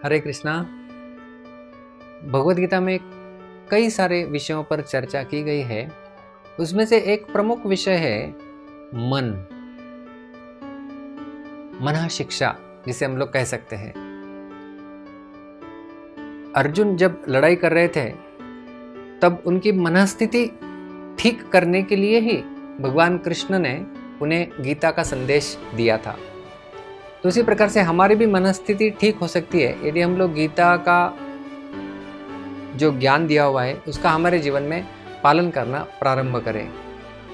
हरे कृष्णा। भगवद गीता में कई सारे विषयों पर चर्चा की गई है। उसमें से एक प्रमुख विषय है मन, मन शिक्षा जिसे हम लोग कह सकते हैं। अर्जुन जब लड़ाई कर रहे थे तब उनकी मनस्थिति ठीक करने के लिए ही भगवान कृष्ण ने उन्हें गीता का संदेश दिया था। तो उसी प्रकार से हमारी भी मनस्थिति ठीक हो सकती है यदि हम लोग गीता का जो ज्ञान दिया हुआ है उसका हमारे जीवन में पालन करना प्रारंभ करें।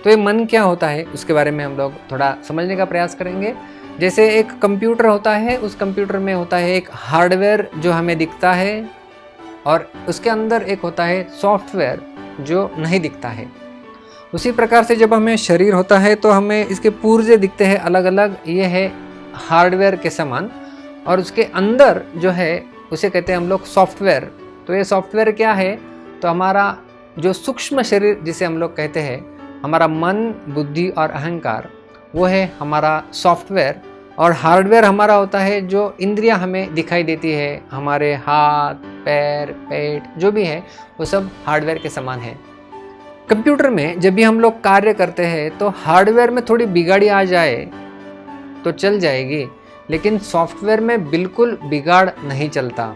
तो ये मन क्या होता है उसके बारे में हम लोग थोड़ा समझने का प्रयास करेंगे। जैसे एक कंप्यूटर होता है, उस कंप्यूटर में होता है एक हार्डवेयर जो हमें दिखता है और उसके अंदर एक होता है सॉफ्टवेयर जो नहीं दिखता है। उसी प्रकार से जब हमें शरीर होता है तो हमें इसके पुर्जे दिखते हैं अलग अलग, ये है हार्डवेयर के समान, और उसके अंदर जो है उसे कहते हैं हम लोग सॉफ्टवेयर। तो ये सॉफ्टवेयर क्या है? तो हमारा जो सूक्ष्म शरीर जिसे हम लोग कहते हैं, हमारा मन, बुद्धि और अहंकार, वो है हमारा सॉफ्टवेयर। और हार्डवेयर हमारा होता है जो इंद्रियां हमें दिखाई देती है, हमारे हाथ, पैर, पेट जो भी है वो सब हार्डवेयर के समान है। कंप्यूटर में जब भी हम लोग कार्य करते हैं तो हार्डवेयर में थोड़ी बिगाड़ी आ जाए तो चल जाएगी, लेकिन सॉफ्टवेयर में बिल्कुल बिगाड़ नहीं चलता।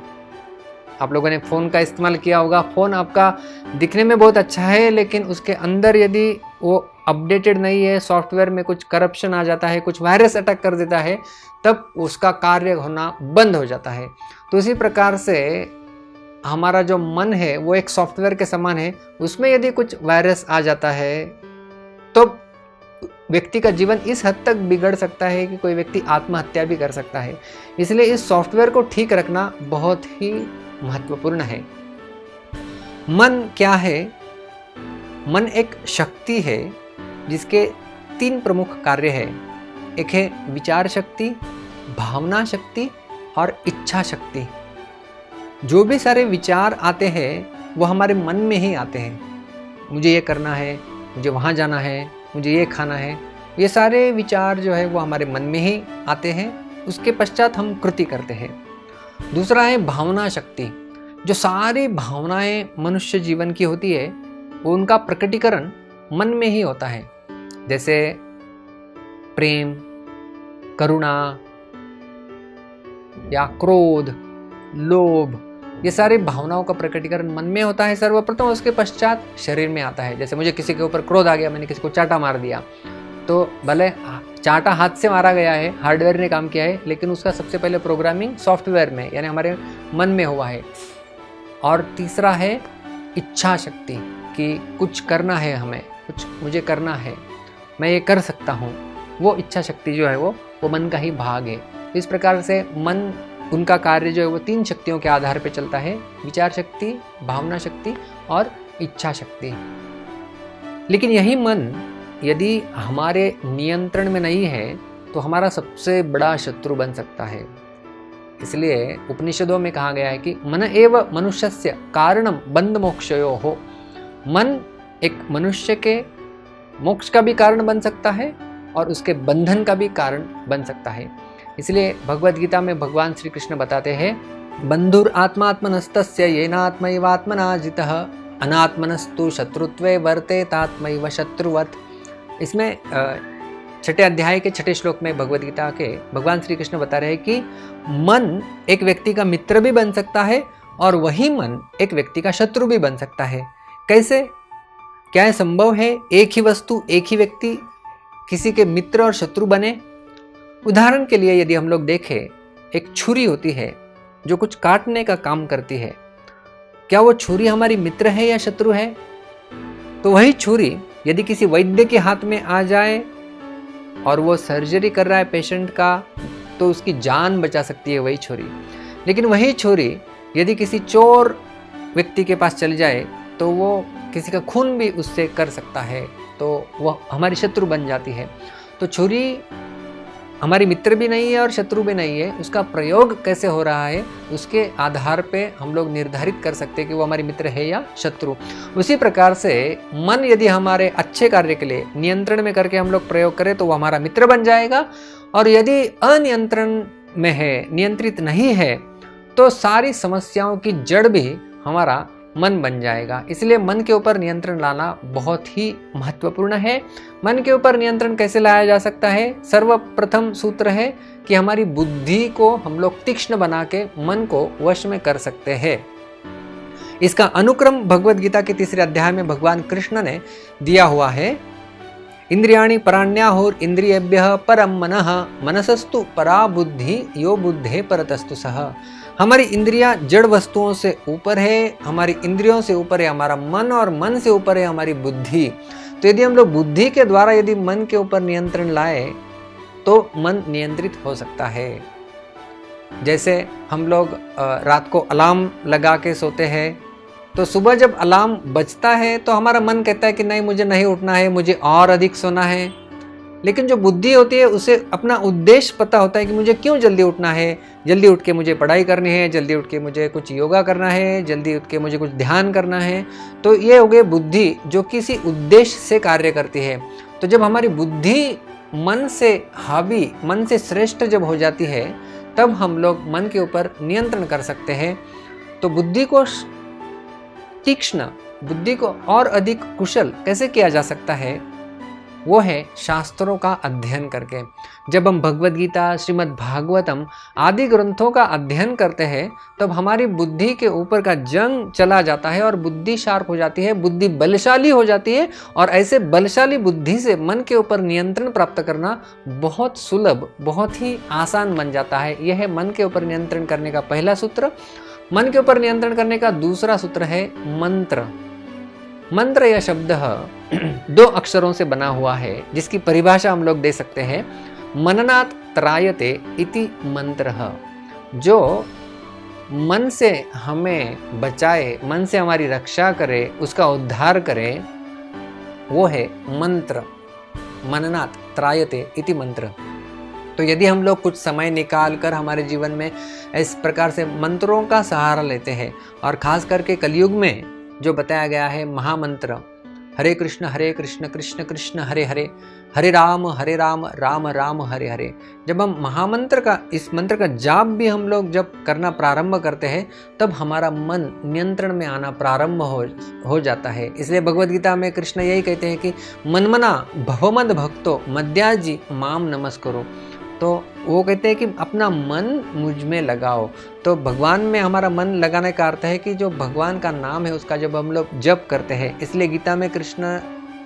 आप लोगों ने फ़ोन का इस्तेमाल किया होगा। फ़ोन आपका दिखने में बहुत अच्छा है, लेकिन उसके अंदर यदि वो अपडेटेड नहीं है, सॉफ्टवेयर में कुछ करप्शन आ जाता है, कुछ वायरस अटैक कर देता है, तब उसका कार्य होना बंद हो जाता है। तो इसी प्रकार से हमारा जो मन है वो एक सॉफ्टवेयर के समान है। उसमें यदि कुछ वायरस आ जाता है तो व्यक्ति का जीवन इस हद तक बिगड़ सकता है कि कोई व्यक्ति आत्महत्या भी कर सकता है। इसलिए इस सॉफ्टवेयर को ठीक रखना बहुत ही महत्वपूर्ण है। मन क्या है? मन एक शक्ति है जिसके 3 प्रमुख कार्य हैं। एक है विचार शक्ति, भावना शक्ति और इच्छा शक्ति। जो भी सारे विचार आते हैं वो हमारे मन में ही आते हैं। मुझे ये करना है, मुझे वहाँ जाना है, मुझे ये खाना है, ये सारे विचार जो है वो हमारे मन में ही आते हैं। उसके पश्चात हम कृति करते हैं। दूसरा है भावना शक्ति। जो सारी भावनाएं मनुष्य जीवन की होती है वो उनका प्रकटीकरण मन में ही होता है। जैसे प्रेम, करुणा या क्रोध, लोभ, ये सारी भावनाओं का प्रकटीकरण मन में होता है सर्वप्रथम, उसके पश्चात शरीर में आता है। जैसे मुझे किसी के ऊपर क्रोध आ गया, मैंने किसी को चाटा मार दिया, तो भले चाटा हाथ से मारा गया है, हार्डवेयर ने काम किया है, लेकिन उसका सबसे पहले प्रोग्रामिंग सॉफ्टवेयर में यानी हमारे मन में हुआ है। और तीसरा है इच्छा शक्ति कि कुछ करना है, हमें कुछ मुझे करना है, मैं ये कर सकता हूँ। वो इच्छा शक्ति जो है वो मन का ही भाग है। इस प्रकार से मन, उनका कार्य जो है वो 3 शक्तियों के आधार पर चलता है: विचार शक्ति, भावना शक्ति और इच्छा शक्ति। लेकिन यही मन यदि हमारे नियंत्रण में नहीं है तो हमारा सबसे बड़ा शत्रु बन सकता है। इसलिए उपनिषदों में कहा गया है कि मन एव मनुष्यस्य कारणम बंध मोक्षयोः हो। मन एक मनुष्य के मोक्ष का भी कारण बन सकता है और उसके बंधन का भी कारण बन सकता है। इसलिए भगवद गीता में भगवान श्री कृष्ण बताते हैं, बंधुर आत्मात्मनस्तस्य येनात्मैवात्मना जितः अनात्मनस्तु शत्रुत्वे वर्तेतात्मैव शत्रुवत्। इसमें 6ठे अध्याय के 6ठे श्लोक में भगवद गीता के भगवान श्री कृष्ण बता रहे हैं कि मन एक व्यक्ति का मित्र भी बन सकता है और वही मन एक व्यक्ति का शत्रु भी बन सकता है। कैसे? क्या यह संभव है एक ही वस्तु, एक ही व्यक्ति किसी के मित्र और शत्रु बने? उदाहरण के लिए यदि हम लोग देखें, एक छुरी होती है जो कुछ काटने का काम करती है। क्या वो छुरी हमारी मित्र है या शत्रु है? तो वही छुरी यदि किसी वैद्य के हाथ में आ जाए और वो सर्जरी कर रहा है पेशेंट का, तो उसकी जान बचा सकती है वही छुरी। लेकिन वही छुरी यदि किसी चोर व्यक्ति के पास चली जाए तो वो किसी का खून भी उससे कर सकता है, तो वो हमारी शत्रु बन जाती है। तो छुरी हमारी मित्र भी नहीं है और शत्रु भी नहीं है। उसका प्रयोग कैसे हो रहा है उसके आधार पे हम लोग निर्धारित कर सकते हैं कि वो हमारी मित्र है या शत्रु। उसी प्रकार से मन यदि हमारे अच्छे कार्य के लिए नियंत्रण में करके हम लोग प्रयोग करें तो वो हमारा मित्र बन जाएगा, और यदि अनियंत्रण में है, नियंत्रित नहीं है, तो सारी समस्याओं की जड़ भी हमारा मन बन जाएगा। इसलिए मन के ऊपर नियंत्रण लाना बहुत ही महत्वपूर्ण है। मन के ऊपर नियंत्रण कैसे लाया जा सकता है? सर्वप्रथम सूत्र है कि हमारी बुद्धि को हम लोग तीक्ष्ण बना के मन को वश में कर सकते हैं। इसका अनुक्रम भगवद गीता के 3 अध्याय में भगवान कृष्ण ने दिया हुआ है। इंद्रियाणि पराण्याहुर इंद्रियेभ्यः परम मनः मनसस्तु परा बुद्धि यो बुद्धे परतस्तु सह। हमारी इंद्रियां जड़ वस्तुओं से ऊपर है, हमारी इंद्रियों से ऊपर है हमारा मन, और मन से ऊपर है हमारी बुद्धि। तो यदि हम लोग बुद्धि के द्वारा यदि मन के ऊपर नियंत्रण लाए तो मन नियंत्रित हो सकता है। जैसे हम लोग रात को अलार्म लगा के सोते हैं, तो सुबह जब अलार्म बजता है तो हमारा मन कहता है कि नहीं, मुझे नहीं उठना है, मुझे और अधिक सोना है। लेकिन जो बुद्धि होती है उसे अपना उद्देश्य पता होता है कि मुझे क्यों जल्दी उठना है। जल्दी उठ के मुझे पढ़ाई करनी है, जल्दी उठ के मुझे कुछ योगा करना है, जल्दी उठ के मुझे कुछ ध्यान करना है। तो ये हो गई बुद्धि जो किसी उद्देश्य से कार्य करती है। तो जब हमारी बुद्धि मन से हावी, मन से श्रेष्ठ जब हो जाती है, तब हम लोग मन के ऊपर नियंत्रण कर सकते हैं। तो बुद्धि को तीक्ष्ण, बुद्धि को और अधिक कुशल कैसे किया जा सकता है? वो है शास्त्रों का अध्ययन करके। जब हम भगवद गीता, श्रीमद् भागवतम आदि ग्रंथों का अध्ययन करते हैं, तब हमारी बुद्धि के ऊपर का जंग चला जाता है और बुद्धि शार्प हो जाती है, बुद्धि बलशाली हो जाती है। और ऐसे बलशाली बुद्धि से मन के ऊपर नियंत्रण प्राप्त करना बहुत सुलभ, बहुत ही आसान बन जाता है। यह है मन के ऊपर नियंत्रण करने का पहला सूत्र। मन के ऊपर नियंत्रण करने का दूसरा सूत्र है मंत्र। मंत्र यह शब्द 2 अक्षरों से बना हुआ है, जिसकी परिभाषा हम लोग दे सकते हैं, मननात् त्रायते इति मंत्रः। जो मन से हमें बचाए, मन से हमारी रक्षा करे, उसका उद्धार करे, वो है मंत्र। मननात् त्रायते इति मंत्र। तो यदि हम लोग कुछ समय निकाल कर हमारे जीवन में इस प्रकार से मंत्रों का सहारा लेते हैं, और खास करके कलयुग में जो बताया गया है महामंत्र, हरे कृष्ण कृष्ण कृष्ण हरे हरे, हरे राम राम राम हरे हरे, जब हम महामंत्र का, इस मंत्र का जाप भी हम लोग जब करना प्रारंभ करते हैं, तब हमारा मन नियंत्रण में आना प्रारंभ हो जाता है। इसलिए भगवद गीता में कृष्ण यही कहते हैं कि मनमना भवमद भक्तो मद्याजी माम नमस्करो। तो वो कहते हैं कि अपना मन मुझ में लगाओ। तो भगवान में हमारा मन लगाने का अर्थ है कि जो भगवान का नाम है उसका जब हम लोग जप करते हैं। इसलिए गीता में कृष्ण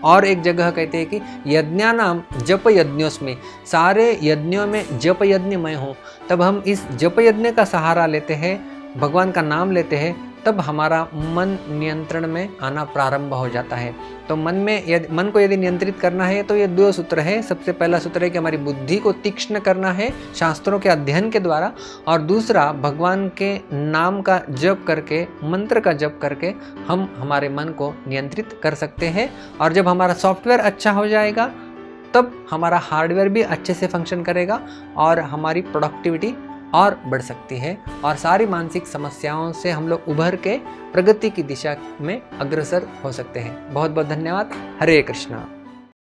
और एक जगह कहते हैं कि यज्ञानाम जप यज्ञोस्मि, सारे यज्ञों में जप यज्ञ मैं हूँ। तब हम इस जप यज्ञ का सहारा लेते हैं, भगवान का नाम लेते हैं, तब हमारा मन नियंत्रण में आना प्रारंभ हो जाता है। तो मन को यदि नियंत्रित करना है तो ये 2 सूत्र है। सबसे पहला सूत्र है कि हमारी बुद्धि को तीक्ष्ण करना है शास्त्रों के अध्ययन के द्वारा, और दूसरा भगवान के नाम का जप करके, मंत्र का जप करके हम हमारे मन को नियंत्रित कर सकते हैं। और जब हमारा सॉफ्टवेयर अच्छा हो जाएगा, तब हमारा हार्डवेयर भी अच्छे से फंक्शन करेगा और हमारी प्रोडक्टिविटी और बढ़ सकती है, और सारी मानसिक समस्याओं से हम लोग उभर के प्रगति की दिशा में अग्रसर हो सकते हैं। बहुत बहुत धन्यवाद। हरे कृष्णा।